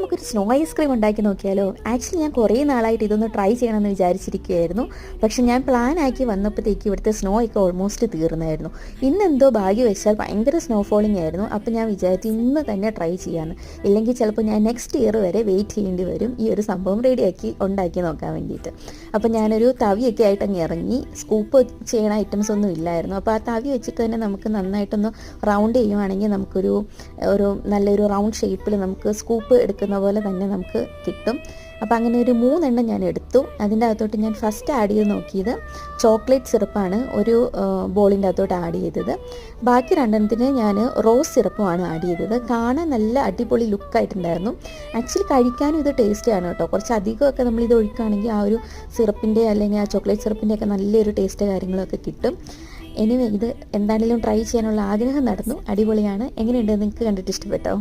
നമുക്കൊരു snow ice cream ഉണ്ടാക്കി നോക്കിയാലോ? ആക്ച്വലി ഞാൻ കുറേ നാളായിട്ട് ഇതൊന്ന് ട്രൈ ചെയ്യണമെന്ന് വിചാരിച്ചിരിക്കുകയായിരുന്നു. പക്ഷെ ഞാൻ പ്ലാൻ ആക്കി വന്നപ്പോഴത്തേക്ക് ഇവിടുത്തെ സ്നോ ഒക്കെ ഓൾമോസ്റ്റ് തീർന്നായിരുന്നു. ഇന്നെന്തോ ഭാഗ്യവശാൽ ഭയങ്കര സ്നോ ഫോളിംഗ് ആയിരുന്നു. അപ്പോൾ ഞാൻ വിചാരിച്ചു ഇന്ന് തന്നെ ട്രൈ ചെയ്യാമെന്ന്. ഇല്ലെങ്കിൽ ചിലപ്പോൾ ഞാൻ നെക്സ്റ്റ് ഇയർ വരെ വെയിറ്റ് ചെയ്യേണ്ടി വരും ഈ ഒരു സംഭവം ഉണ്ടാക്കി നോക്കാൻ വേണ്ടിയിട്ട്. അപ്പോൾ ഞാനൊരു തവിയൊക്കെ ആയിട്ട് അങ്ങ് ഇറങ്ങി. സ്കൂപ്പ് ചെയ്യണ ഐറ്റംസ് ഒന്നും ഇല്ലായിരുന്നു. അപ്പോൾ ആ തവി വെച്ചിട്ട് തന്നെ നമുക്ക് നന്നായിട്ടൊന്ന് റൗണ്ട് ചെയ്യുവാണെങ്കിൽ നമുക്കൊരു നല്ലൊരു റൗണ്ട് ഷേപ്പിൽ നമുക്ക് സ്കൂപ്പ് എടുക്കുന്ന പോലെ തന്നെ നമുക്ക് കിട്ടും. അപ്പോൾ അങ്ങനെ ഒരു 3 എണ്ണം ഞാൻ എടുത്തു. അതിൻ്റെ അകത്തോട്ട് ഞാൻ ഫസ്റ്റ് ആഡ് ചെയ്ത് നോക്കിയത് ചോക്ലേറ്റ് സിറപ്പാണ് ഒരു ബോളിൻ്റെ അകത്തോട്ട് ആഡ് ചെയ്തത്. ബാക്കി 2 എണ്ണത്തിന് ഞാൻ റോസ് സിറപ്പുമാണ് ആഡ് ചെയ്തത്. കാണാൻ നല്ല അടിപൊളി ലുക്കായിട്ടുണ്ടായിരുന്നു. ആക്ച്വലി കഴിക്കാനും ഇത് ടേസ്റ്റിയാണ് കേട്ടോ. കുറച്ച് അധികമൊക്കെ നമ്മളിത് ഒഴിക്കുകയാണെങ്കിൽ ആ ഒരു സിറപ്പിൻ്റെ അല്ലെങ്കിൽ ആ ചോക്ലേറ്റ് സിറപ്പിൻ്റെ ഒക്കെ നല്ലൊരു ടേസ്റ്റ് കാര്യങ്ങളൊക്കെ കിട്ടും. എനിവേ ഇത് എന്താണെങ്കിലും ട്രൈ ചെയ്യാനുള്ള ആഗ്രഹം നടന്നു. അടിപൊളിയാണ്. എങ്ങനെയുണ്ട്? നിങ്ങൾക്ക് കണ്ടിട്ട് ഇഷ്ടപ്പെട്ടോ?